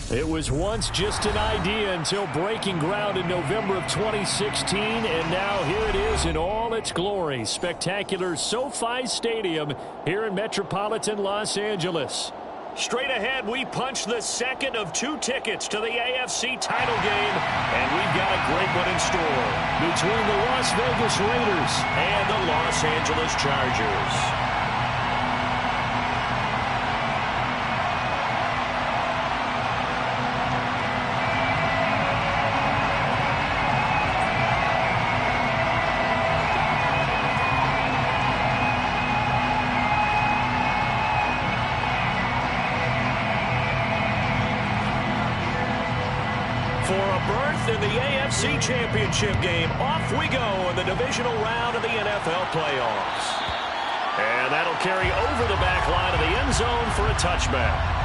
It was once just an idea until breaking ground in November of 2016, and now here it is in all its glory. Spectacular SoFi Stadium here in metropolitan Los Angeles. Straight ahead, we punch the second of 2 tickets to the AFC title game, and we've got a great one in store between the Las Vegas Raiders and the Los Angeles Chargers. For a berth in the AFC Championship game, off we go in the divisional round of the NFL playoffs. And that'll carry over the back line of the end zone for a touchback.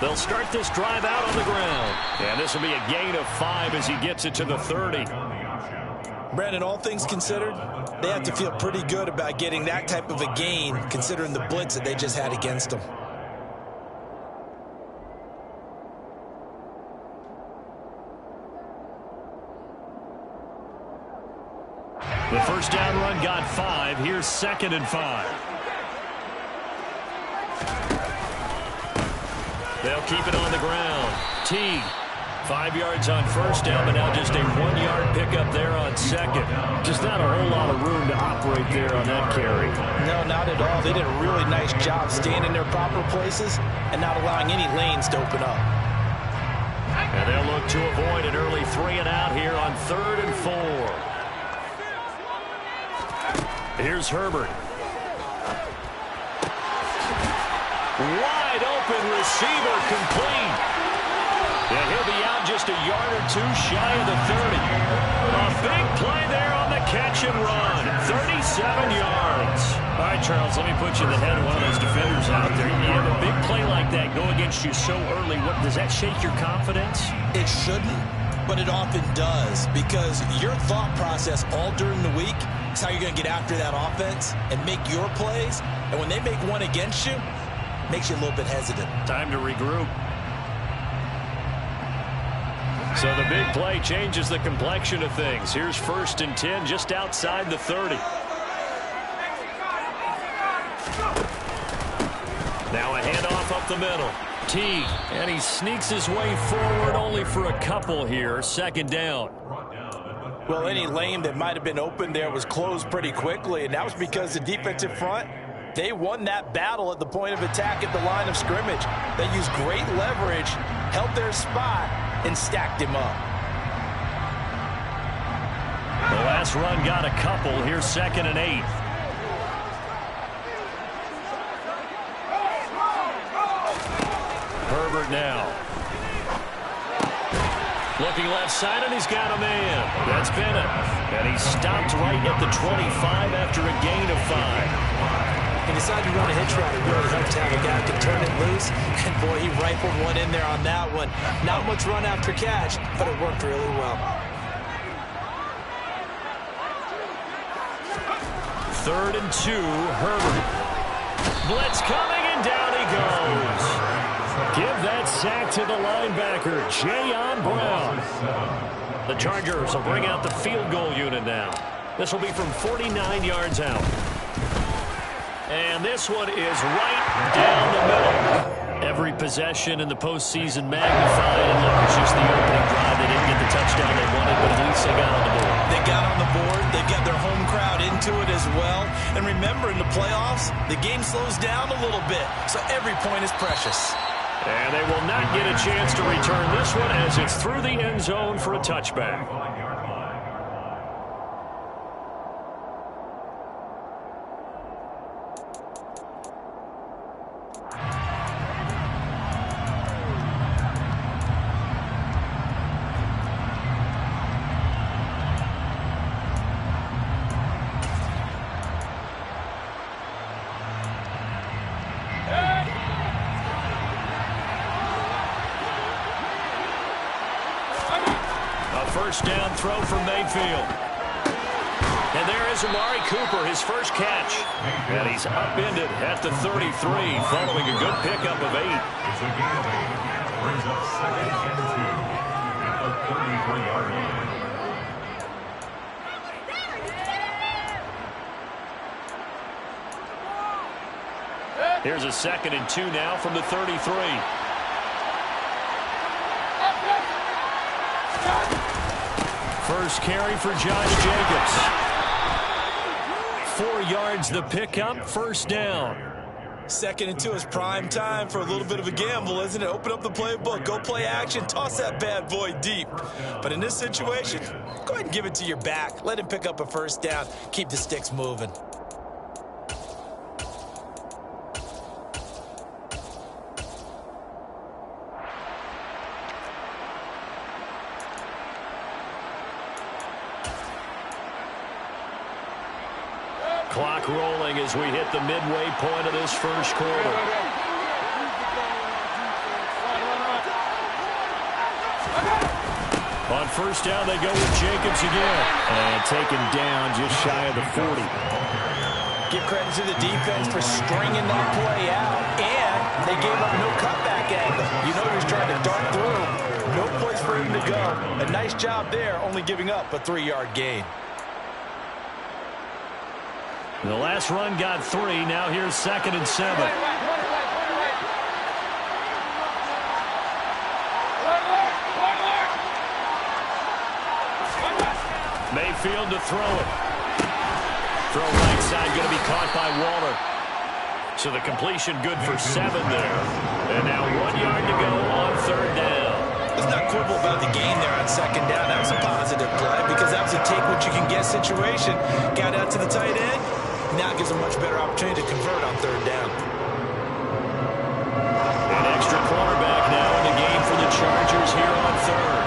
They'll start this drive out on the ground. And this will be a gain of 5 as he gets it to the 30. Brandon, all things considered, they have to feel pretty good about getting that type of a gain considering the blitz that they just had against them. The first down run got 5. Here's 2nd and 5. They'll keep it on the ground. Teague, 5 yards on first down, but now just a 1-yard pickup there on 2nd. Just not a whole lot of room to operate there on that carry. No, not at all. They did a really nice job staying in their proper places and not allowing any lanes to open up. And they'll look to avoid an early 3 and out here on 3rd and 4. Here's Herbert. Wide open receiver complete. Yeah, he'll be out just a yard or 2 shy of the 30. A big play there on the catch and run. 37 yards. All right, Charles, let me put you in the head of one of those defenders out there. You have a big play like that go against you so early. What, does that shake your confidence? It shouldn't, but it often does because your thought process all during the week is how you're going to get after that offense and make your plays. And when they make one against you, makes you a little bit hesitant. Time to regroup. So the big play changes the complexion of things. Here's 1st and 10 just outside the 30. Now a handoff up the middle. Teague, and he sneaks his way forward only for a couple here. 2nd down. Well, any lane that might have been open there was closed pretty quickly, and that was because the defensive front, they won that battle at the point of attack at the line of scrimmage. They used great leverage, held their spot, and stacked him up. The last run got a couple. Here's 2nd and 8. Herbert now. Looking left side, and he's got a man. That's Bennett. And he stopped right at the 25 after a gain of 5. He decided to run a hitch route. It really helped to have a guy who can turn it loose. And, boy, he rifled one in there on that one. Not much run after catch, but it worked really well. 3rd and 2, Herbert. Blitz coming, and down he goes. Give that sack to the linebacker, Jayon Brown. The Chargers will bring out the field goal unit now. This will be from 49 yards out. And this one is right down the middle. Every possession in the postseason magnified. And look, it's just the opening drive. They didn't get the touchdown they wanted, but at least they got on the board. They got on the board. They've got their home crowd into it as well. And remember, in the playoffs, the game slows down a little bit. So every point is precious. And they will not get a chance to return this one as it's through the end zone for a touchback. first down throw from Mayfield. And there is Amari Cooper, his first catch. And he's upended at the 33 following a good pickup of 8. It's a gain of 8. Brings up 2nd and 2 at the 33-yard line. Here's a 2nd and 2 now from the 33. First carry for Josh Jacobs. 4 yards the pickup, first down. 2nd and 2 is prime time for a little bit of a gamble, isn't it? Open up the playbook, go play action, toss that bad boy deep. But in this situation, go ahead and give it to your back. Let him pick up a first down. Keep the sticks moving. Clock rolling as we hit the midway point of this first quarter. On first down, they go with Jacobs again. And taken down just shy of the 40. Give credit to the defense for stringing that play out, and they gave up no cutback angle. You know he was trying to dart through. No place for him to go. A nice job there, only giving up a 3-yard gain. The last run got 3. Now here's 2nd and 7. Mayfield to throw it. Throw right side, going to be caught by Waller. So the completion good for 7 there. And now 1 yard to go on 3rd down. Let's not quibble about the gain there on 2nd down. That was a positive play because that was a take-what-you-can-get situation. Got out to the tight end. Now gives a much better opportunity to convert on 3rd down. An extra cornerback now in the game for the Chargers here on 3rd.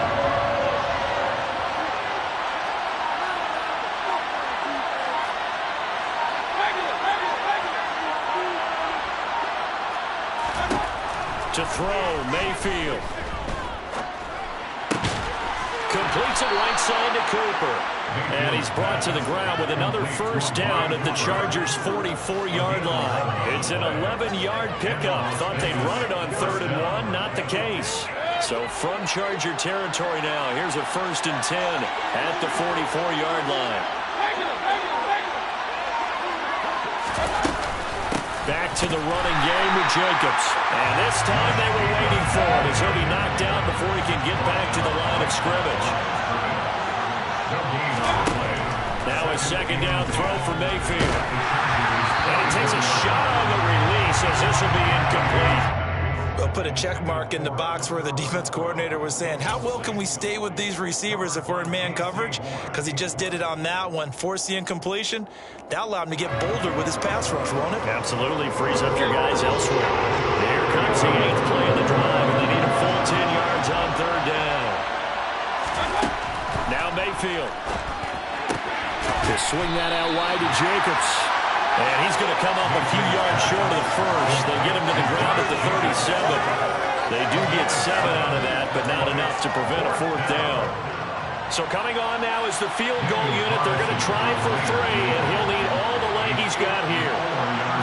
To throw, Mayfield. Completes it right side to Cooper. And he's brought to the ground with another first down at the Chargers' 44-yard line. It's an 11-yard pickup. Thought they'd run it on 3rd and 1. Not the case. So from Charger territory now, here's a 1st and 10 at the 44-yard line. Back to the running game with Jacobs. And this time they were waiting for it as he'll be knocked down before he can get back to the line of scrimmage. Now a 2nd down throw for Mayfield. And he takes a shot on the release as this will be incomplete. We'll put a check mark in the box where the defense coordinator was saying, how well can we stay with these receivers if we're in man coverage? Because he just did it on that one. Force the incompletion. That allowed him to get bolder with his pass rush, won't it? Absolutely. Frees up your guys elsewhere. Here comes the 8th play of the drive, and they need a full 10 yards on 3rd down. Now Mayfield. To swing that out wide to Jacobs. And he's going to come up a few yards short of the first. They get him to the ground at the 37. They do get 7 out of that, but not enough to prevent a 4th down. So coming on now is the field goal unit. They're going to try for 3, and he'll need all the leg he's got here.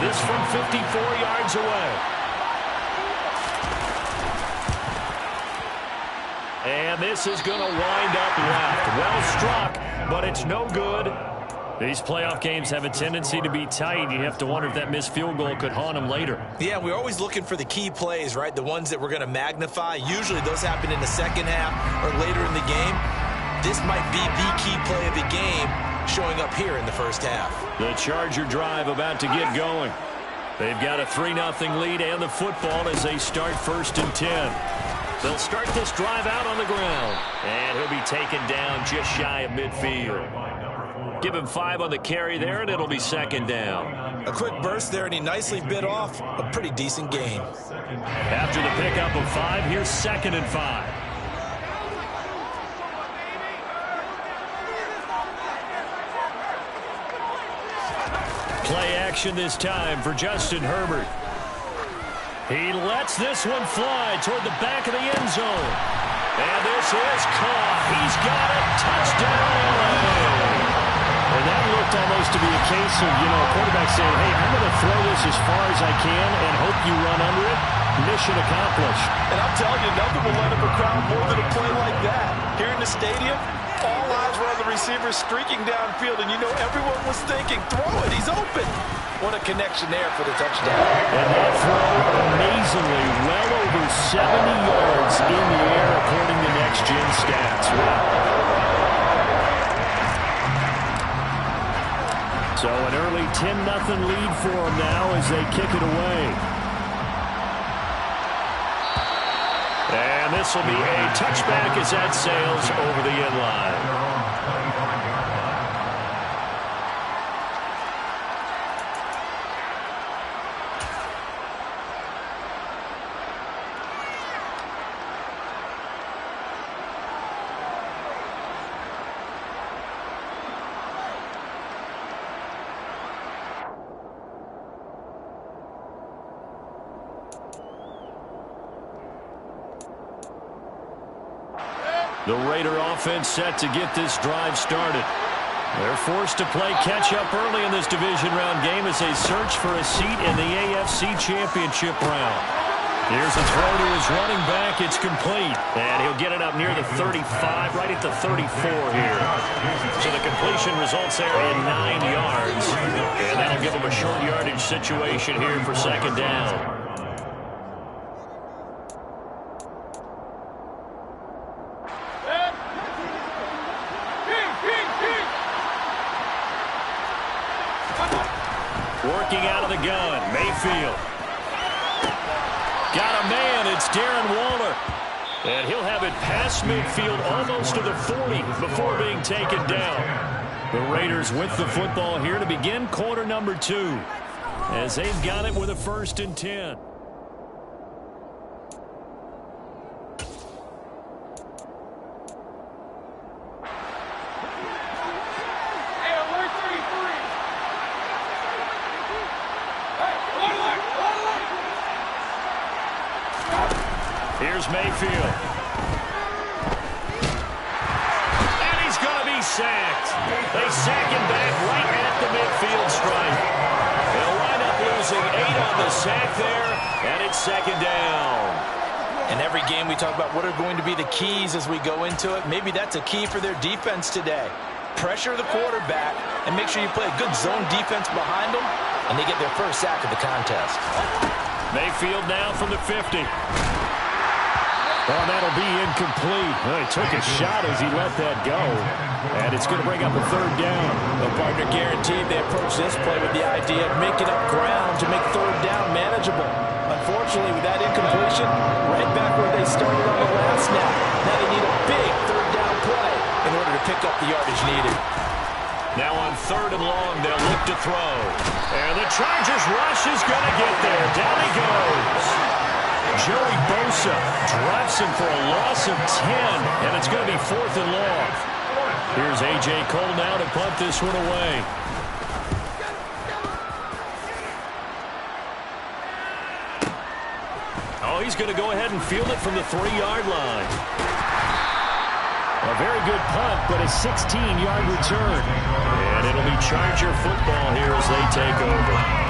This from 54 yards away. And this is going to wind up left. Well struck, but it's no good. These playoff games have a tendency to be tight. You have to wonder if that missed field goal could haunt them later. Yeah, we're always looking for the key plays, right? The ones that we're going to magnify. Usually those happen in the second half or later in the game. This might be the key play of the game showing up here in the first half. The Charger drive about to get going. They've got a 3-0 lead and the football as they start 1st and 10. They'll start this drive out on the ground. And he'll be taken down just shy of midfield. Give him 5 on the carry there, and it'll be 2nd down. A quick burst there, and he nicely bit off a pretty decent gain. After the pickup of 5, here's 2nd and 5. Play action this time for Justin Herbert. He lets this one fly toward the back of the end zone. And this is caught. He's got it. Touchdown, LA. And that looked almost to be a case of, a quarterback saying, hey, I'm going to throw this as far as I can and hope you run under it. Mission accomplished. And I'm telling you, nothing will light up a crowd more than a play like that. Here in the stadium, all eyes were on the receiver streaking downfield, and everyone was thinking, throw it, he's open. What a connection there for the touchdown. And that throw, amazingly, well over 70 yards in the air, according to next-gen stats. Wow. So an early 10-0 lead for them now as they kick it away. And this will be a touchback as that sails over the end line. The Raider offense set to get this drive started. They're forced to play catch-up early in this division round game as they search for a seat in the AFC Championship round. Here's a throw to his running back. It's complete. And he'll get it up near the 35, right at the 34 here. So the completion results there in 9 yards. And that'll give him a short yardage situation here for second down. Working out of the gun, Mayfield. Got a man, it's Darren Waller. And he'll have it past midfield almost to the 40 before being taken down. The Raiders with the football here to begin quarter number 2. As they've got it with a 1st and 10. Here's Mayfield. And he's going to be sacked. They sack him back right at the midfield stripe. They'll wind up losing 8 on the sack there, and it's second down. In every game we talk about what are going to be the keys as we go into it. Maybe that's a key for their defense today. Pressure the quarterback and make sure you play a good zone defense behind them, and they get their first sack of the contest. Mayfield now from the 50. Oh, that'll be incomplete. Well, he took a shot as he let that go. And it's going to bring up a third down. The partner guaranteed they approach this play with the idea of making up ground to make third down manageable. Unfortunately, with that incompletion, right back where they started on the last snap. Now they need a big third down play in order to pick up the yardage needed. Now on 3rd and long, they'll look to throw. And the Chargers rush is going to get there. Down he goes. Joey Bosa drops him for a loss of 10, and it's going to be 4th and long. Here's A.J. Cole now to punt this one away. Oh, he's going to go ahead and field it from the 3-yard line. A very good punt, but a 16-yard return. And it'll be Charger football here as they take over.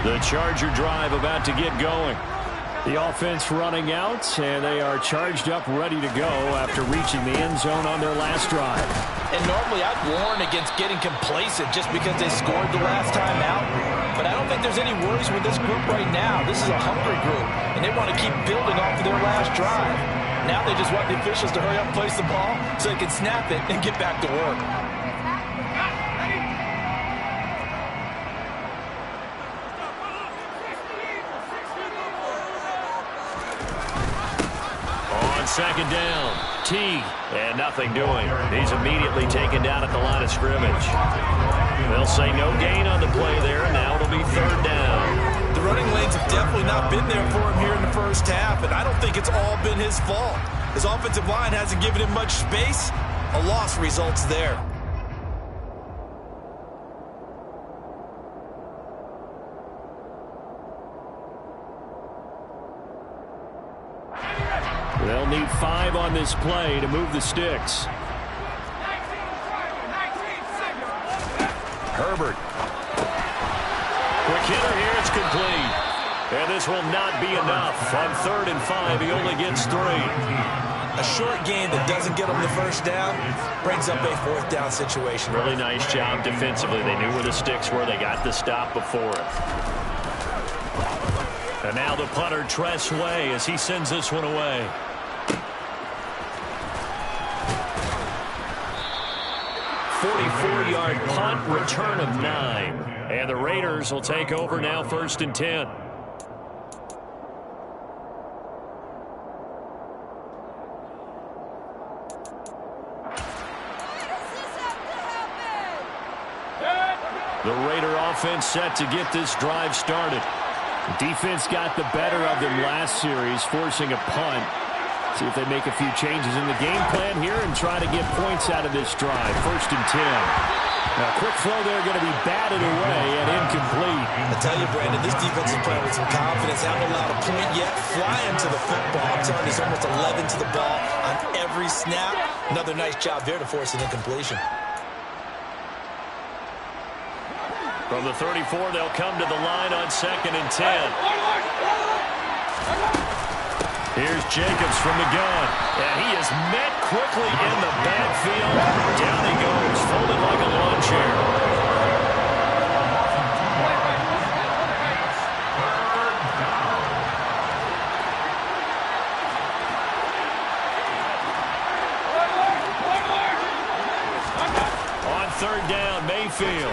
The Charger drive about to get going. The offense running out, and they are charged up, ready to go after reaching the end zone on their last drive. And normally I'd warn against getting complacent just because they scored the last time out. But I don't think there's any worries with this group right now. This is a hungry group, and they want to keep building off of their last drive. Now they just want the officials to hurry up and place the ball so they can snap it and get back to work. Second down, Teague, and nothing doing. He's immediately taken down at the line of scrimmage. They'll say no gain on the play there, and now it'll be 3rd down. The running lanes have definitely not been there for him here in the first half, and I don't think it's all been his fault. His offensive line hasn't given him much space. A loss results there. They'll need 5 on this play to move the sticks. Herbert. Quick hitter here. It's complete. And this will not be enough. On 3rd and 5, he only gets 3. A short game that doesn't get him the first down brings up a 4th down situation. Really nice job defensively. They knew where the sticks were. They got the stop before it. And now the punter, Tress Way, as he sends this one away. Yard punt, return of 9. And the Raiders will take over now, 1st and 10. The Raider offense set to get this drive started. Defense got the better of them last series, forcing a punt. See if they make a few changes in the game plan here and try to get points out of this drive. 1st and 10. Now, quick throw there going to be batted away and incomplete. I tell you, Brandon, this defense is playing with some confidence. Haven't allowed a point yet. Flying to the football. I'm telling you, he's almost 11 to the ball on every snap. Another nice job there to force an incompletion. From the 34, they'll come to the line on 2nd and 10. Here's Jacobs from the gun. And he is met quickly in the backfield. Down he goes, folded like a lawn chair. On 3rd down, Mayfield.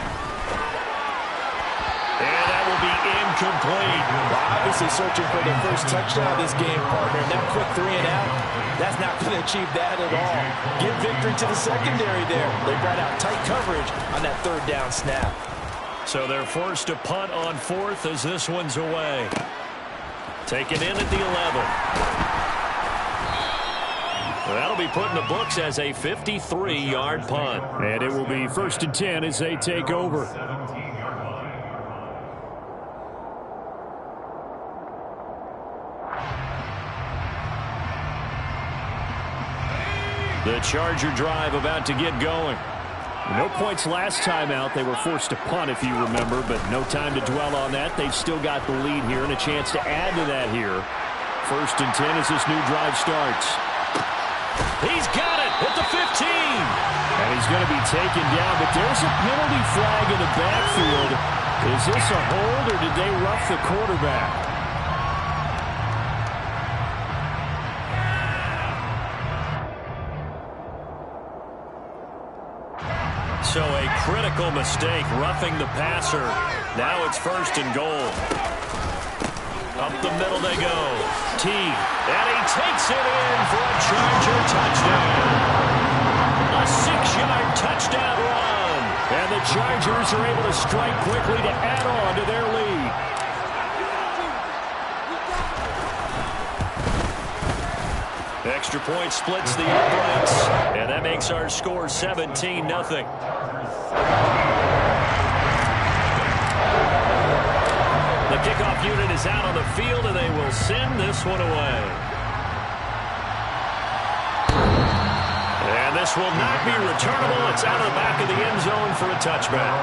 And that will be incomplete. Well, obviously searching for their first touchdown of this game, partner. That quick 3 and out, that's not going to achieve that at all. Give victory to the secondary there. They brought out tight coverage on that 3rd down snap. So they're forced to punt on 4th as this one's away. Taken in at the 11. Well, that'll be put in the books as a 53-yard punt. And it will be 1st and 10 as they take over. The Charger drive about to get going. No points last time out. They were forced to punt, if you remember, but no time to dwell on that. They've still got the lead here and a chance to add to that here. 1st and 10 as this new drive starts. He's got it at the 15. And he's going to be taken down, but there's a penalty flag in the backfield. Is this a hold or did they rough the quarterback? So a critical mistake, roughing the passer. Now it's 1st and goal. Up the middle they go. T. And he takes it in for a Charger touchdown. A 6-yard touchdown run. And the Chargers are able to strike quickly to add on to their lead. Extra point splits the uprights. And that makes our score 17-0. The kickoff unit is out on the field, and they will send this one away. And this will not be returnable. It's out of the back of the end zone for a touchback.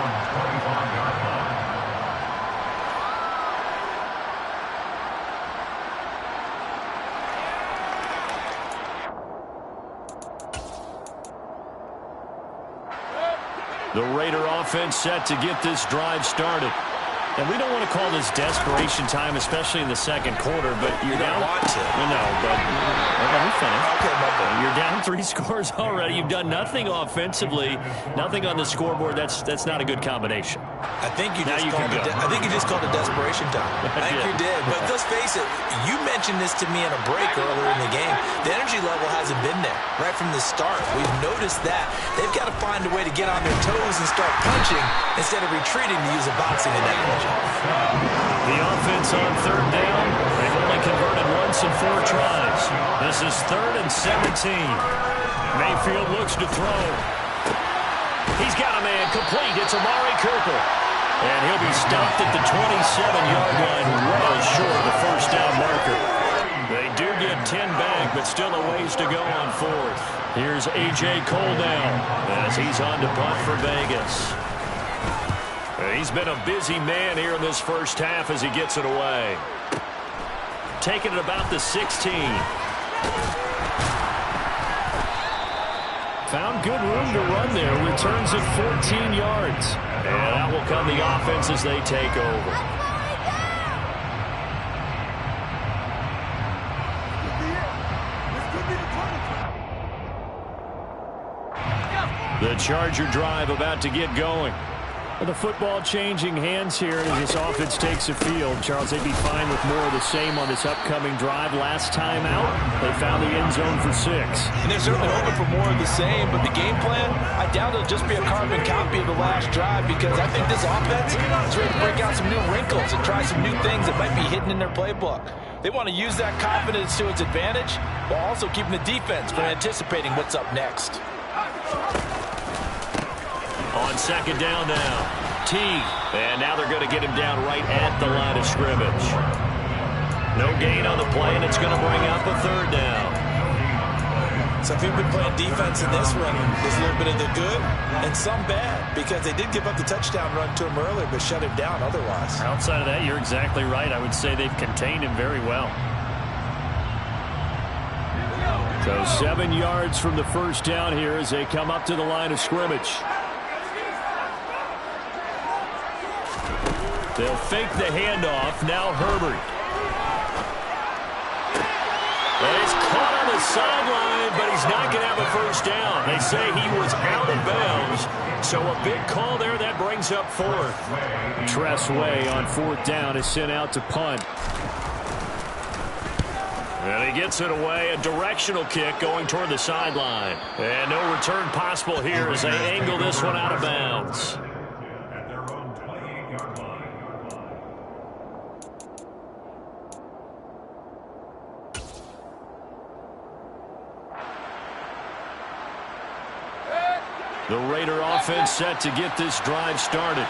The Raider offense set to get this drive started. And we don't want to call this desperation time, especially in the 2nd quarter, but you're down. Want to. No, but let me finish. Okay, you're down 3 scores already. You've done nothing offensively, nothing on the scoreboard. That's not a good combination. I think you just called it desperation time. I think you did. But let's face it, you mentioned this to me in a break earlier in the game. The energy level hasn't been there right from the start. We've noticed that. They've got to find a way to get on their toes and start punching instead of retreating to use a boxing analogy. The offense on third down. They've only converted once in 4 tries. This is 3rd and 17. Mayfield looks to throw. He's got a man complete. It's Amari Cooper. And he'll be stopped at the 27-yard line, well short of the first down marker. They do get 10 back, but still a ways to go on 4th. Here's A.J. Cole now as he's on to punt for Vegas. He's been a busy man here in this first half as he gets it away. Taking it about the 16. Found good room to run there. Returns at 14 yards. And out will come the offense as they take over. The Charger drive about to get going. The football changing hands here as this offense takes the field. Charles, they'd be fine with more of the same on this upcoming drive. Last time out, they found the end zone for 6. And they're certainly hoping for more of the same, but the game plan, I doubt it'll just be a carbon copy of the last drive because I think this offense is ready to break out some new wrinkles and try some new things that might be hidden in their playbook. They want to use that confidence to its advantage while also keeping the defense from anticipating what's up next. On second down now, Teague. And now they're going to get him down right at the line of scrimmage. No gain on the play, and it's going to bring up a 3rd down. So if you've been playing defense in this one, there's a little bit of the good and some bad because they did give up the touchdown run to him earlier but shut him down otherwise. Outside of that, you're exactly right. I would say they've contained him very well. So 7 yards from the first down here as they come up to the line of scrimmage. They'll fake the handoff. Now Herbert. And he's caught on the sideline, but he's not going to have a first down. They say he was out of bounds. So a big call there. That brings up 4th. Tress Way on 4th down is sent out to punt. And he gets it away. A directional kick going toward the sideline. And no return possible here as they angle this one out of bounds. The Raider offense set to get this drive started.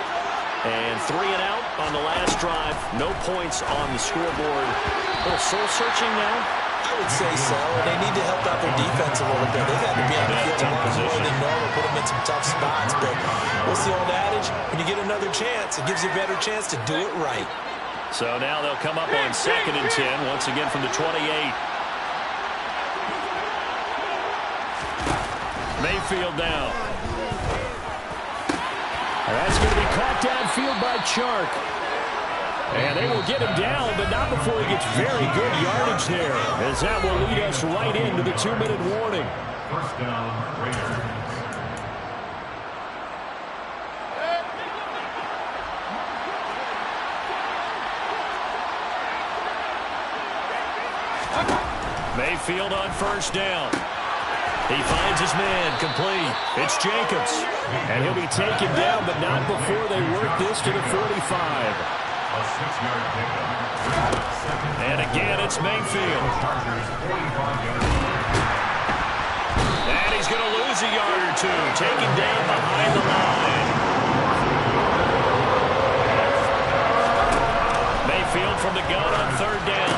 And 3 and out on the last drive. No points on the scoreboard. A little soul-searching now? I would say so. And they need to help out their defense a little bit. They've had to be on the field a lot more than normal, put them in some tough spots. But what's the old adage? When you get another chance, it gives you a better chance to do it right. So now they'll come up on 2nd and 10, once again from the 28. Mayfield now. That's going to be caught downfield by Chark. And they will get him down, but not before he gets very good yardage there, as that will lead us right into the 2-minute warning. First down, Raiders. Mayfield on first down. He finds his man complete. It's Jacobs. And he'll be taken down, but not before they work this to the 45. A 6-yard pickup. And again, it's Mayfield. And he's going to lose a yard or two. Taken down behind the line. Mayfield from the gun on 3rd down.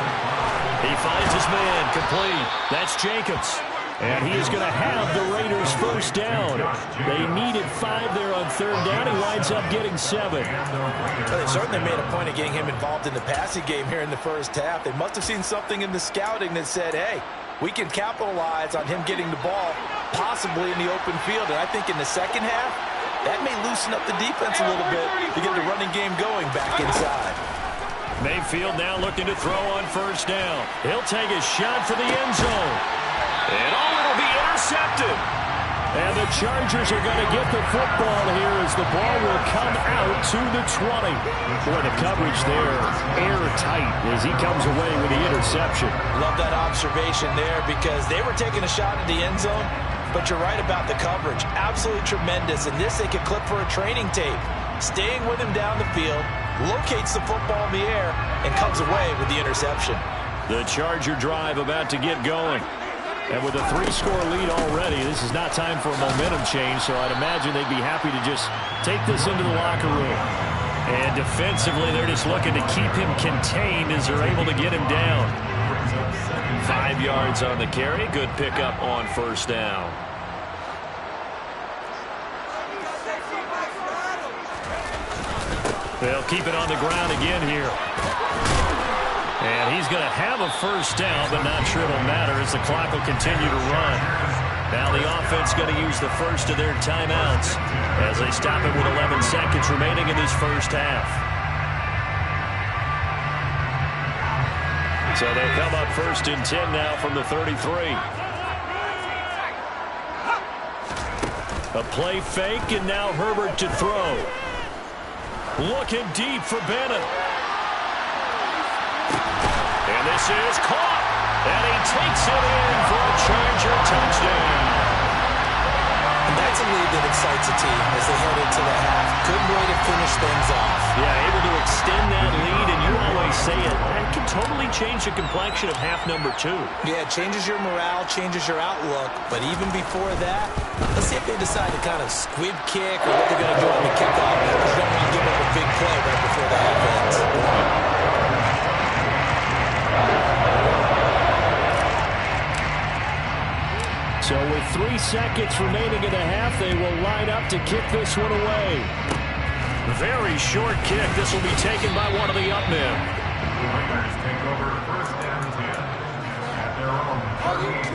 He finds his man complete. That's Jacobs. And he is going to have the Raiders first down. They needed 5 there on 3rd down. He winds up getting 7. Well, they certainly made a point of getting him involved in the passing game here in the first half. They must have seen something in the scouting that said, hey, we can capitalize on him getting the ball possibly in the open field. And I think in the second half, that may loosen up the defense a little bit to get the running game going back inside. Mayfield now looking to throw on first down. He'll take a shot for the end zone. And it'll be intercepted. And the Chargers are going to get the football here as the ball will come out to the 20. Boy, the coverage there airtight as he comes away with the interception. Love that observation there because they were taking a shot at the end zone, but you're right about the coverage. Absolutely tremendous. And this they could clip for a training tape. Staying with him down the field, locates the football in the air, and comes away with the interception. The Charger drive about to get going. And with a 3-score lead already, this is not time for a momentum change, so I'd imagine they'd be happy to just take this into the locker room. And defensively, they're just looking to keep him contained as they're able to get him down. 5 yards on the carry. Good pickup on first down. They'll keep it on the ground again here. And he's going to have a first down, but not sure it'll matter as the clock will continue to run. Now the offense going to use the first of their timeouts as they stop it with 11 seconds remaining in this first half. So they'll come up first and 10 now from the 33. A play fake, and now Herbert to throw. Looking deep for Bennett. And this is caught. And he takes it in for a Charger touchdown. And that's a lead that excites a team as they head into the half. Good way to finish things off. Yeah, able to extend that lead, and you always say it. That can totally change the complexion of half number 2. Yeah, it changes your morale, changes your outlook. But even before that, let's see if they decide to kind of squib kick or what they're going to do on the kickoff. Because you don't want to give up a big play right before the half ends. So with 3 seconds remaining in the half, they will line up to kick this one away. Very short kick. This will be taken by one of the up men. The Raiders take over first and 10 at their own 32.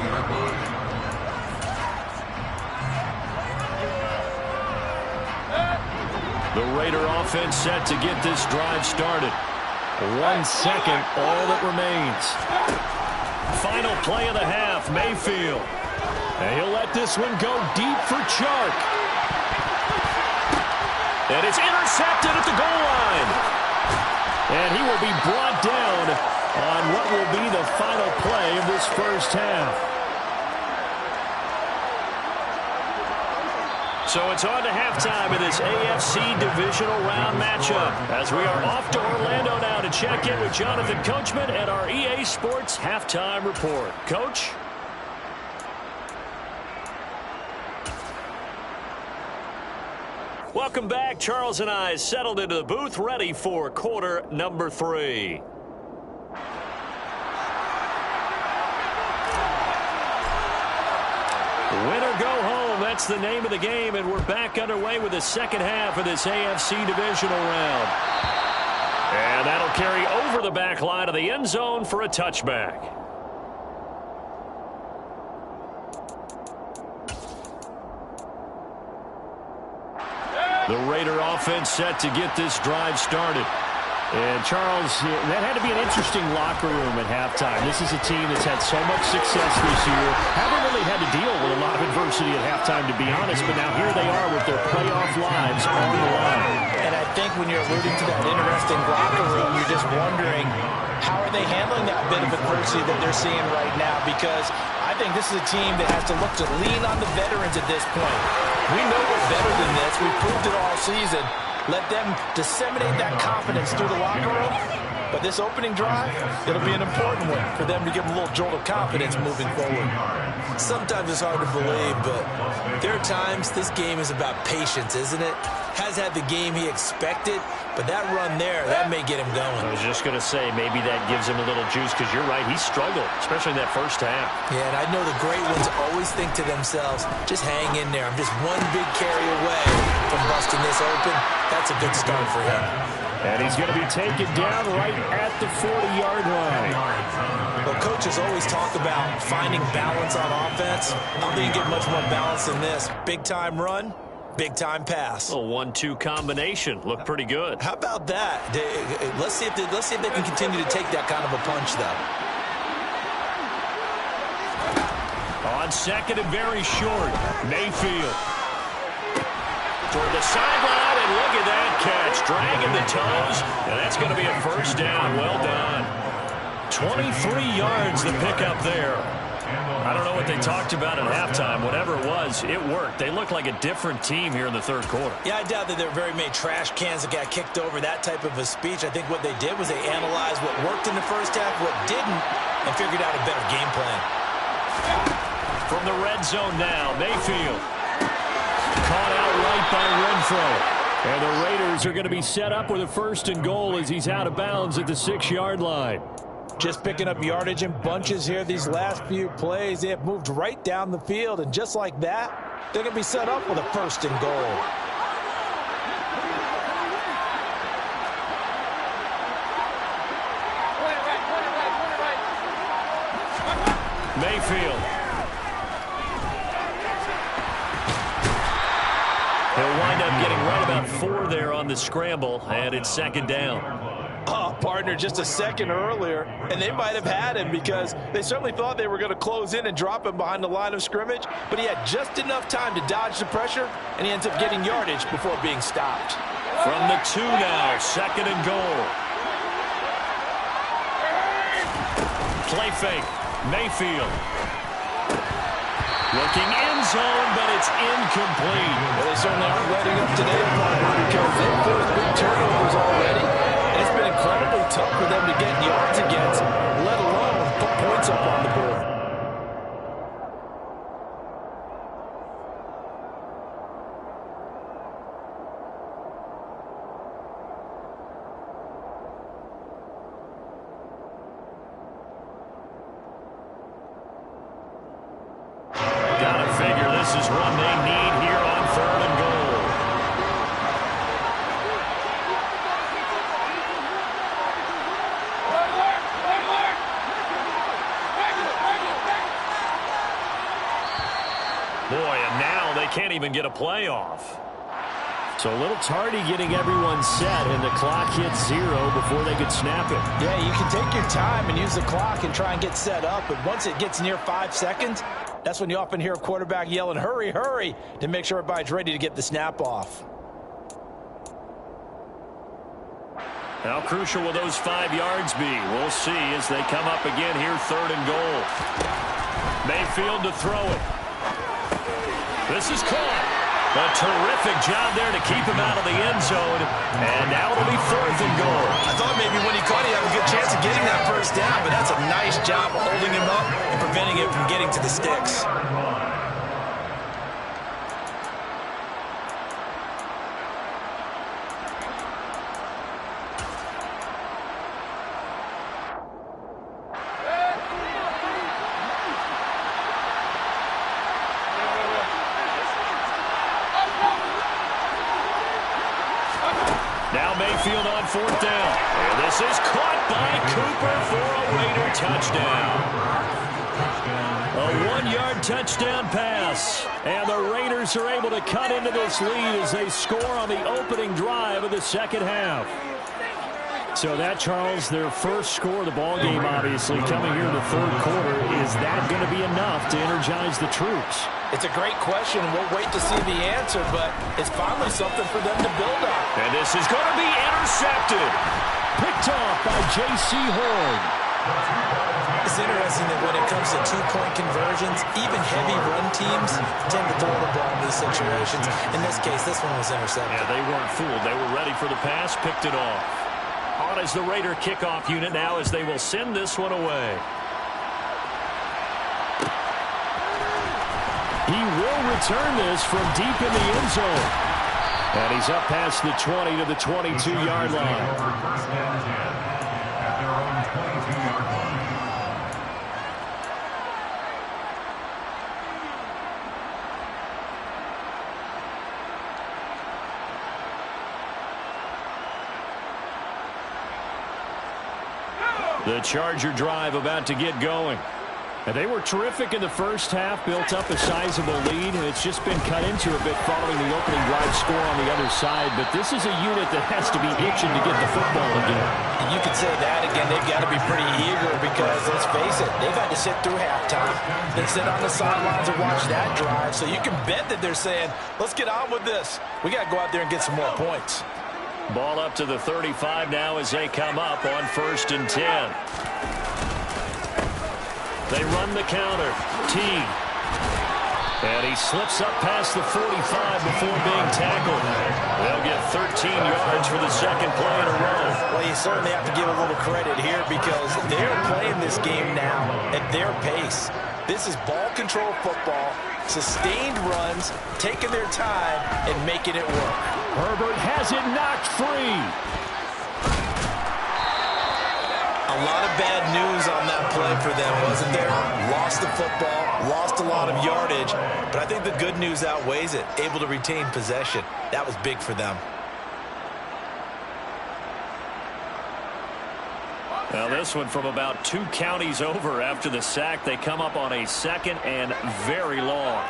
The Raider offense set to get this drive started. 1 second, all that remains. Final play of the half, Mayfield. And he'll let this one go deep for Chark. And it's intercepted at the goal line. And he will be brought down on what will be the final play of this first half. So it's on to halftime in this AFC divisional round matchup as we are off to Orlando now to check in with Jonathan Coachman and our EA Sports halftime report. Coach? Welcome back. Charles and I settled into the booth ready for quarter number 3. Win or go home, that's the name of the game, and we're back underway with the second half of this AFC divisional round. And that'll carry over the back line of the end zone for a touchback. The Raider offense set to get this drive started. And, Charles, that had to be an interesting locker room at halftime. This is a team that's had so much success this year. Haven't really had to deal with a lot of adversity at halftime, to be honest. But now here they are with their playoff lives on the line. And I think when you're alluding to that interesting locker room, you're just wondering, how are they handling that bit of adversity that they're seeing right now? Because I think this is a team that has to look to lean on the veterans at this point. We know we're better than this. We've proved it all season. Let them disseminate that confidence through the locker room. But this opening drive, it'll be an important one for them to give them a little jolt of confidence moving forward. Sometimes it's hard to believe, but there are times this game is about patience, isn't it? Has had the game he expected, but that run there, that may get him going. I was just going to say, maybe that gives him a little juice, because you're right, he struggled, especially in that first half. Yeah, and I know the great ones always think to themselves, just hang in there. I'm just one big carry away from busting this open. That's a good start for him. And he's going to be taken down right at the 40-yard line. Well, coaches always talk about finding balance on offense. I don't think you get much more balance than this. Big-time run, big-time pass. A 1-2 combination. Looked pretty good. How about that? Let's see if they can continue to take that kind of a punch, though. On On second and very short, Mayfield. Toward the sideline, and look at that catch. Dragging the toes, and that's going to be a first down. Well done. 23 yards the pickup there. I don't know what they talked about at halftime. Whatever it was, it worked. They look like a different team here in the third quarter. Yeah, I doubt that there were very many trash cans that got kicked over, that type of a speech. I think what they did was they analyzed what worked in the first half, what didn't, and figured out a better game plan. From the red zone now, Mayfield. Caught out right by Renfro. And the Raiders are going to be set up with a first and goal as he's out of bounds at the 6-yard line. Just picking up yardage in bunches here these last few plays. They have moved right down the field, and just like that, they're going to be set up with a first and goal. Mayfield. He'll wind up getting right about 4 there on the scramble, and it's second down. Oh, partner, just a second earlier, and they might have had him because they certainly thought they were going to close in and drop him behind the line of scrimmage, but he had just enough time to dodge the pressure, and he ends up getting yardage before being stopped. From the 2 now, second and goal. Play fake, Mayfield. Looking end zone, but it's incomplete. Well, they certainly aren't letting up today, partner, because they've forced big turnovers already. And it's been incredibly tough for them to get yards against, let alone put points up on the board. Gotta figure this is one they need here on third and goal. Boy, and now they can't even get a play off. So a little tardy getting everyone set, and the clock hits 0 before they could snap it. Yeah, you can take your time and use the clock and try and get set up, but once it gets near 5 seconds, that's when you often hear a quarterback yelling, hurry, hurry, to make sure everybody's ready to get the snap off. How crucial will those 5 yards be? We'll see as they come up again here, third and goal. Mayfield to throw it. This is caught. A terrific job there to keep him out of the end zone. And now it'll be fourth and goal. I thought maybe when he caught it, he had a good chance of getting that first down, but that's a nice job holding him up and preventing him from getting to the sticks. Now Mayfield on fourth down. And this is caught by Cooper for a Raider touchdown. A 1-yard touchdown pass. And the Raiders are able to cut into this lead as they score on the opening drive of the second half. So that, Charles, their first score of the ballgame, obviously, coming here in the third quarter. Is that going to be enough to energize the troops? It's a great question. We'll wait to see the answer, but it's finally something for them to build on. And this is going to be intercepted. Picked off by J.C. Horn. It's interesting that when it comes to two-point conversions, even heavy run teams tend to throw the ball in these situations. In this case, this one was intercepted. Yeah, they weren't fooled. They were ready for the pass, picked it off. On is the Raider kickoff unit now as they will send this one away. He will return this from deep in the end zone. And he's up past the 20 to the 22-yard line. The Charger drive about to get going. And they were terrific in the first half, built up a sizable lead, and it's just been cut into a bit following the opening drive score on the other side. But this is a unit that has to be itching to get the football again. And you could say that again. They've got to be pretty eager because, let's face it, they've had to sit through halftime, then sit on the sidelines and watch that drive. So you can bet that they're saying, let's get on with this. We got to go out there and get some more points. Ball up to the 35 now as they come up on 1st and 10. They run the counter. T. And he slips up past the 45 before being tackled. They'll get 13 yards for the second play in a row. Well, you certainly have to give a little credit here because they're playing this game now at their pace. This is ball control football, sustained runs, taking their time, and making it work. Herbert has it knocked free. A lot of bad news on that play for them, wasn't there? Lost the football, lost a lot of yardage, but I think the good news outweighs it. Able to retain possession. That was big for them. Now this one from about 2 counties over after the sack. They come up on a 2nd and very long.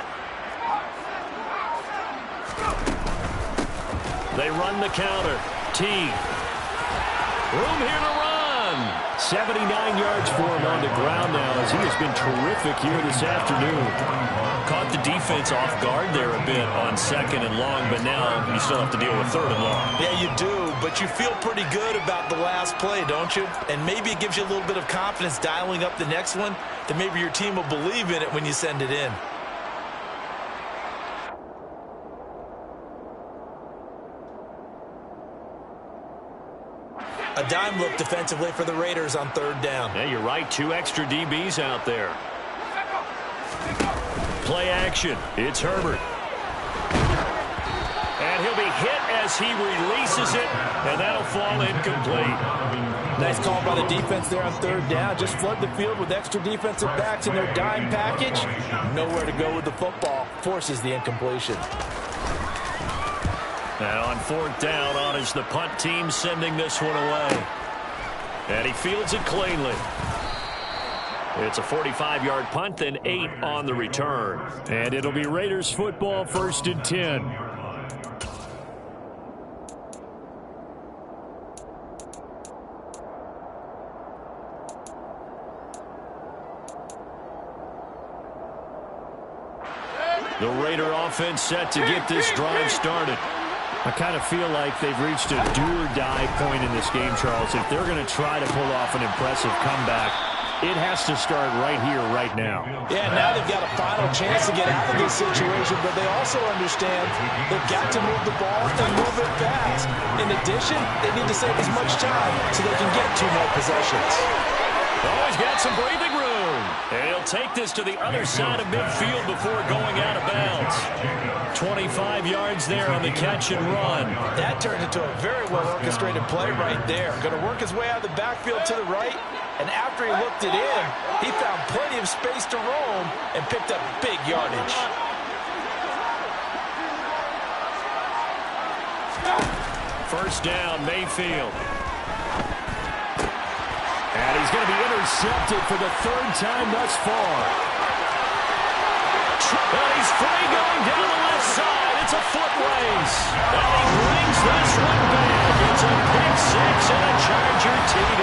They run the counter. T. Room here to run. 79 yards for him on the ground now as he has been terrific here this afternoon. Caught the defense off guard there a bit on 2nd and long, but now you still have to deal with 3rd and long. Yeah, you do, but you feel pretty good about the last play, don't you? And maybe it gives you a little bit of confidence dialing up the next one that maybe your team will believe in it when you send it in. A dime look defensively for the Raiders on 3rd down. Yeah, you're right. 2 extra DBs out there. Play action. It's Herbert. And he'll be hit as he releases it, and that'll fall incomplete. Nice call by the defense there on 3rd down. Just flood the field with extra defensive backs in their dime package. Nowhere to go with the football. Forces the incompletion. And on 4th down, on is the punt team sending this one away. And he fields it cleanly. It's a 45-yard punt, then 8 on the return. And it'll be Raiders football, 1st and 10. The Raider offense set to get this drive started. I kind of feel like they've reached a do-or-die point in this game, Charles. If they're going to try to pull off an impressive comeback, it has to start right here, right now. Yeah, now they've got a final chance to get out of this situation, but they also understand they've got to move the ball and move it fast. In addition, they need to save as much time so they can get 2 more possessions. Oh, he's got some breathing room. And he'll take this to the other side of midfield before going out of bounds. 25 yards there on the catch and run. That turned into a very well-orchestrated play right there. Going to work his way out of the backfield to the right, and after he looked it in, he found plenty of space to roam and picked up big yardage. First down, Mayfield. And he's going to be intercepted for the 3rd time thus far. And he's free going down the left side. It's a foot race. And he brings this one back. It's a pick 6 and a Charger TD.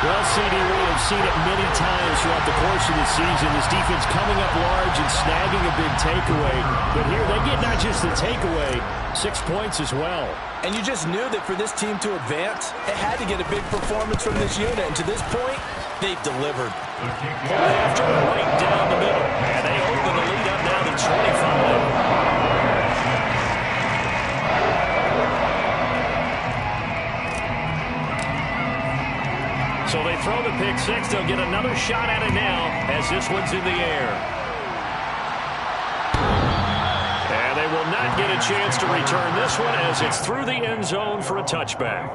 Well, CD, we have seen it many times throughout the course of the season. This defense coming up large and snagging a big takeaway. But here they get not just the takeaway, 6 points as well. And you just knew that for this team to advance, it had to get a big performance from this unit. And to this point, they've delivered. Pull after right down the middle. And they open the lead up now to 25. So they throw the pick 6. They'll get another shot at it now as this one's in the air. And they will not get a chance to return this one as it's through the end zone for a touchback.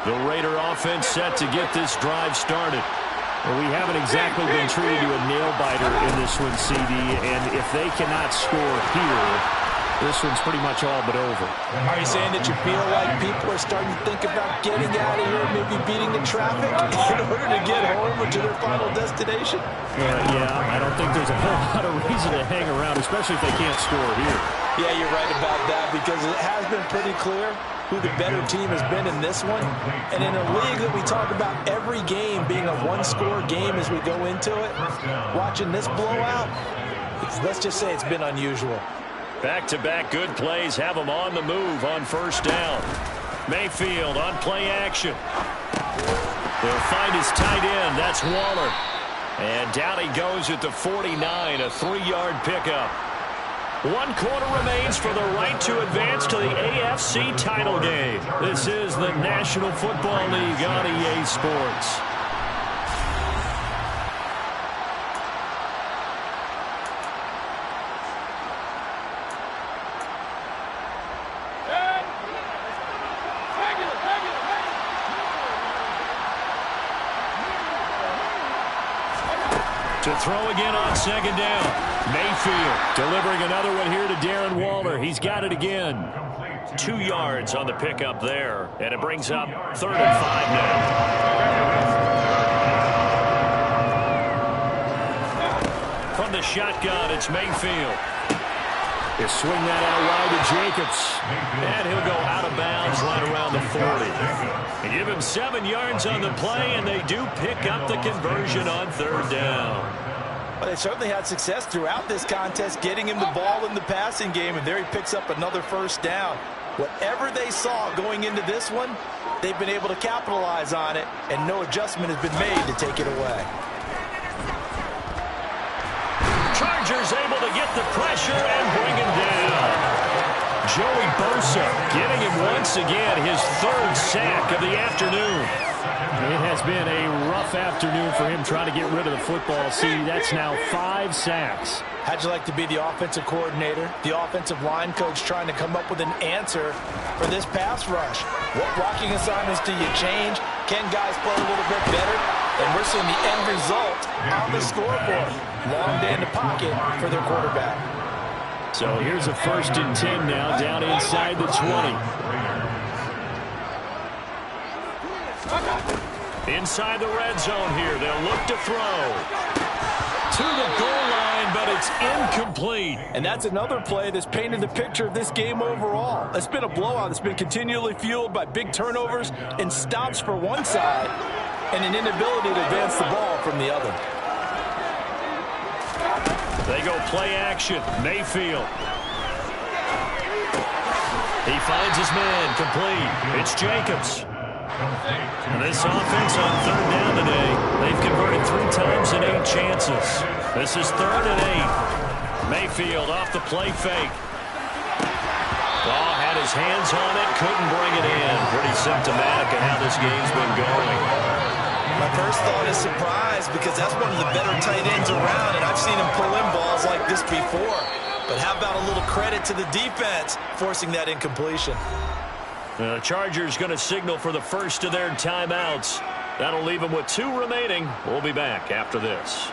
The Raider offense set to get this drive started. Well, we haven't exactly been treated to a nail-biter in this one, CD, and if they cannot score here, This one's pretty much all but over. Are you saying that you feel like people are starting to think about getting out of here, maybe beating the traffic in order to get home or to their final destination? Yeah, I don't think there's a whole lot of reason to hang around, especially if they can't score here. Yeah, you're right about that, because it has been pretty clear who the better team has been in this one. And in a league that we talk about every game being a one-score game as we go into it, watching this blowout, let's just say it's been unusual. Back-to-back good plays have him on the move on first down. Mayfield on play action. He'll find his tight end. That's Waller. And down he goes at the 49, a 3-yard pickup. 1 quarter remains for the right to advance to the AFC title game. This is the National Football League on EA Sports. To throw again on second down. Mayfield delivering another one here to Darren Waller. He's got it again. 2 yards on the pickup there. And it brings up 3rd and 5 now. From the shotgun, it's Mayfield. He'll swing that out wide to Jacobs. And he'll go out of bounds right around the 40. They give him 7 yards on the play, and they do pick up the conversion on 3rd down. Well, they certainly had success throughout this contest, getting him the ball in the passing game, and there he picks up another first down. Whatever they saw going into this one, they've been able to capitalize on it, and no adjustment has been made to take it away. Chargers able to get the pressure and bring him down. Joey Bosa getting him once again his 3rd sack of the afternoon. It has been a rough afternoon for him trying to get rid of the football. See, that's now 5 sacks. How'd you like to be the offensive coordinator, the offensive line coach trying to come up with an answer for this pass rush? What blocking assignments do you change? Can guys play a little bit better? And we're seeing the end result on the scoreboard. Long day in the pocket for their quarterback. So here's a 1st and 10 now, down inside the 20. Inside the red zone here, they'll look to throw. To the goal line, but it's incomplete. And that's another play that's painted the picture of this game overall. It's been a blowout. It's been continually fueled by big turnovers and stops for one side and an inability to advance the ball from the other. They go play action. Mayfield. He finds his man complete. It's Jacobs. And this offense on 3rd down today, they've converted 3 times in 8 chances. This is 3rd and 8. Mayfield off the play fake. Ball had his hands on it, couldn't bring it in. Pretty symptomatic of how this game's been going. My first thought is surprise, because that's one of the better tight ends around, and I've seen him pull in balls like this before. But how about a little credit to the defense forcing that incompletion? The Chargers going to signal for the first of their timeouts. That'll leave them with 2 remaining. We'll be back after this.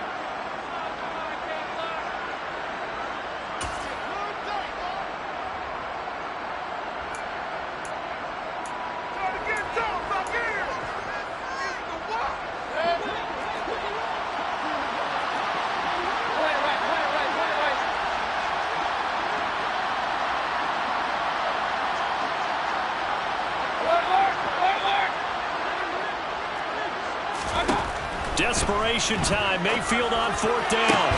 Desperation time. Mayfield on 4th down.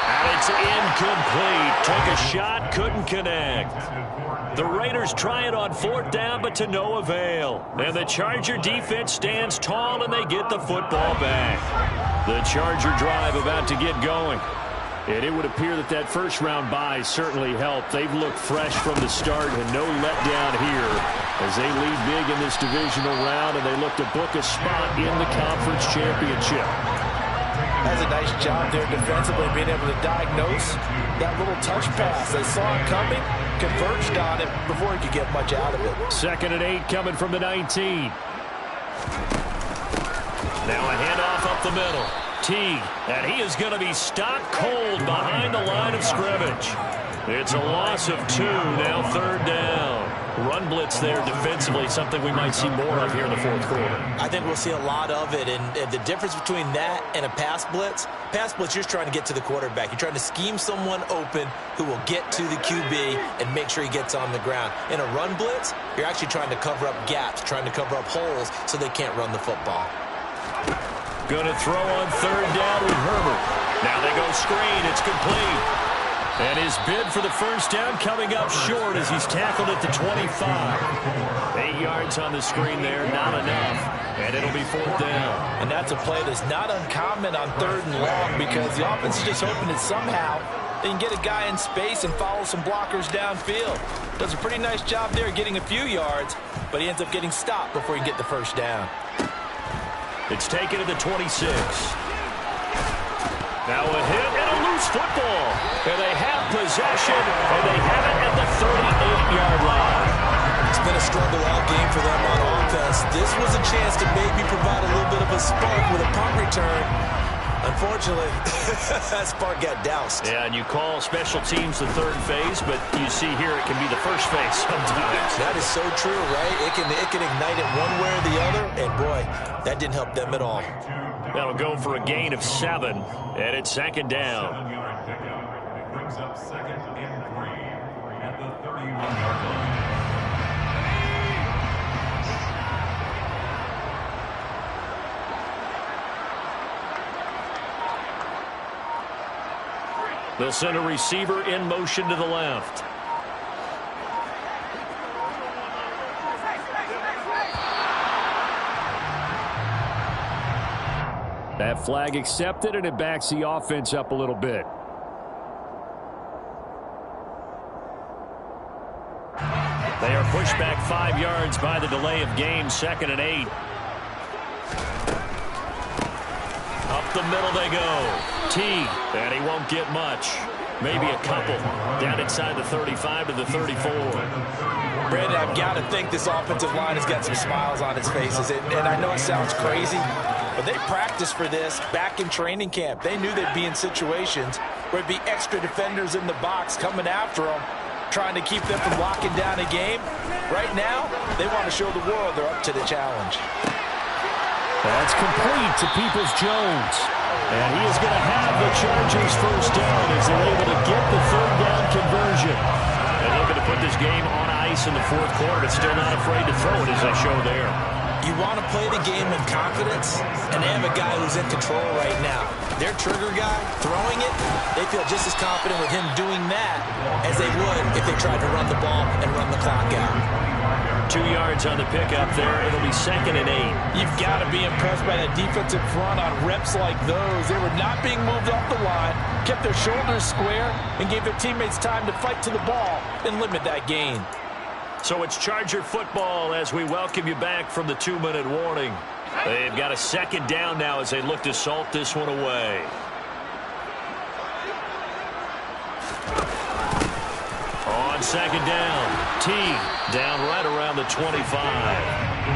And it's incomplete. Took a shot, couldn't connect. The Raiders try it on 4th down, but to no avail. And the Charger defense stands tall, and they get the football back. The Charger drive about to get going. And it would appear that that first-round bye certainly helped. They've looked fresh from the start and no letdown here as they lead big in this divisional round, and they look to book a spot in the conference championship. Has a nice job there defensively, being able to diagnose that little touch pass. They saw it coming, converged on it before he could get much out of it. 2nd and 8 coming from the 19. Now a handoff up the middle. Teague, and he is going to be stopped cold behind the line of scrimmage. It's a loss of 2, now 3rd down. Run blitz there defensively, something we might see more of here in the 4th quarter. I think we'll see a lot of it, and the difference between that and a pass blitz, you're just trying to get to the quarterback. You're trying to scheme someone open who will get to the QB and make sure he gets on the ground. In a run blitz, you're actually trying to cover up gaps, trying to cover up holes so they can't run the football. Going to throw on 3rd down with Herbert. Now they go screen. It's complete. And his bid for the first down coming up short as he's tackled at the 25. 8 yards on the screen there, not enough. And it'll be 4th down. And that's a play that's not uncommon on 3rd and long because the offense is just hoping that somehow they can get a guy in space and follow some blockers downfield. Does a pretty nice job there getting a few yards, but he ends up getting stopped before he can get the first down. It's taken to the 26. Now a hit and a loose football. And they have possession, and they have it at the 38-yard line. It's been a struggle all game for them on offense. This was a chance to maybe provide a little bit of a spark with a punt return. Unfortunately, that spark got doused. Yeah, and you call special teams the 3rd phase, but you see here it can be the 1st phase sometimes. That is so true, right? It can ignite it one way or the other, and boy, that didn't help them at all. That'll go for a gain of 7, and it's 2nd down. 7-yard pickup. It brings up 2nd and 3 at the 31-yard line. They'll send a receiver in motion to the left. That flag accepted, and it backs the offense up a little bit. They are pushed back 5 yards by the delay of game, 2nd and 8. Up the middle they go. T, and he won't get much. Maybe a couple. Down inside the 35 to the 34. Brandon, I've got to think this offensive line has got some smiles on its faces. And I know it sounds crazy, but they practiced for this back in training camp. They knew they'd be in situations where it'd be extra defenders in the box coming after them, trying to keep them from locking down a game. Right now, they want to show the world they're up to the challenge. That's complete to Peoples-Jones. And he is going to have the Chargers first down as they're able to get the 3rd down conversion. And looking to put this game on ice in the 4th quarter, but still not afraid to throw it as they show there. You want to play the game with confidence, and they have a guy who's in control right now. Their trigger guy, throwing it, they feel just as confident with him doing that as they would if they tried to run the ball and run the clock out. 2 yards on the pickup there. It'll be 2nd and 8. You've got to be impressed by that defensive front on reps like those. They were not being moved off the line, kept their shoulders square, and gave their teammates time to fight to the ball and limit that gain. So it's Charger football as we welcome you back from the 2-minute warning. They've got a 2nd down now as they look to salt this one away. On 2nd down, T down right around the 25.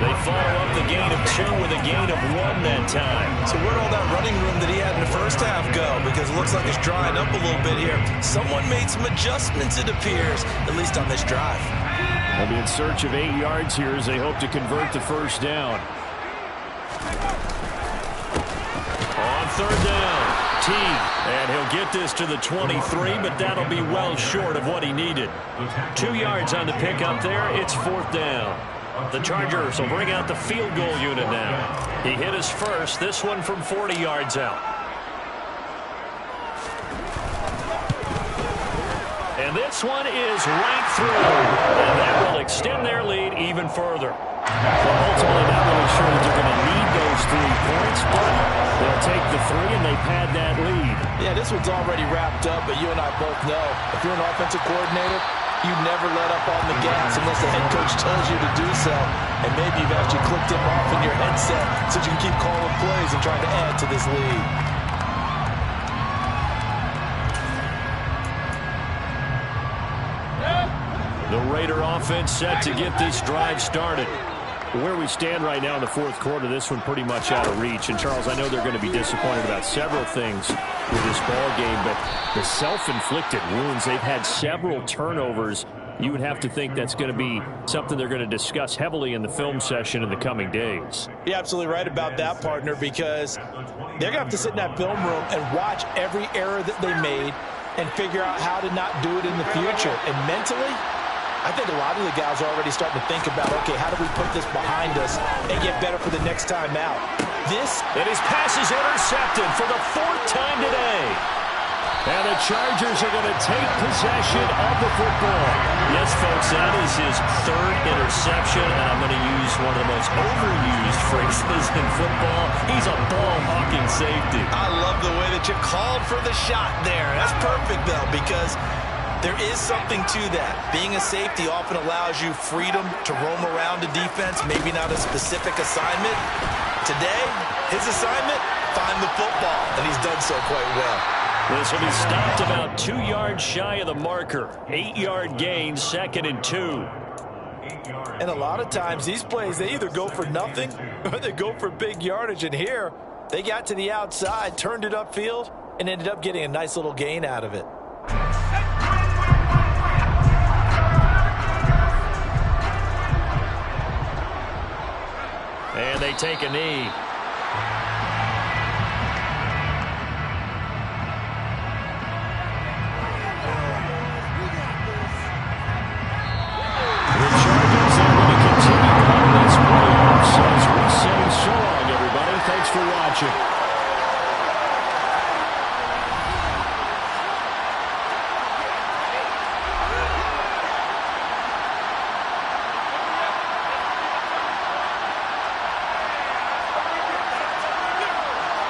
They follow up the gain of 2 with a gain of 1 that time. So where'd all that running room that he had in the first half go? Because it looks like it's drying up a little bit here. Someone made some adjustments, it appears, at least on this drive. They'll be in search of 8 yards here as they hope to convert the first down. On 3rd down, T, and he'll get this to the 23, but that'll be well short of what he needed. 2 yards on the pickup there. It's 4th down. The Chargers will bring out the field goal unit now. He hit his first, this one from 40 yards out. And this one is right through. And that will extend their lead even further. Well, ultimately, not really sure that they're going to need those 3 points, but they'll take the 3 and they pad that lead. Yeah, this one's already wrapped up, but you and I both know if you're an offensive coordinator, you never let up on the gas unless the head coach tells you to do so. And maybe you've actually clicked him off in your headset so you can keep calling plays and trying to add to this lead. The Raider offense set to get this drive started. Where we stand right now in the fourth quarter, this one pretty much out of reach. And, Charles, I know they're going to be disappointed about several things with this ball game, but the self-inflicted wounds, they've had several turnovers. You would have to think that's going to be something they're going to discuss heavily in the film session in the coming days. You're absolutely right about that, partner, because they're going to have to sit in that film room and watch every error that they made and figure out how to not do it in the future. And mentally, I think a lot of the guys are already starting to think about, okay, how do we put this behind us and get better for the next time out? And his pass is intercepted for the fourth time today. And the Chargers are going to take possession of the football. Yes, folks, that is his third interception, and I'm going to use one of the most overused phrases in football. He's a ball-hawking safety. I love the way that you called for the shot there. That's perfect, though, because there is something to that. Being a safety often allows you freedom to roam around the defense, maybe not a specific assignment. Today, his assignment, find the football, and he's done so quite well. This will be stopped about 2 yards shy of the marker. 8-yard gain, 2nd and 2. And a lot of times, these plays, they either go for nothing or they go for big yardage. And here, they got to the outside, turned it upfield, and ended up getting a nice little gain out of it. And they take a knee. The Chargers are going to continue on this playoffs as we say so long, everybody. Thanks for watching.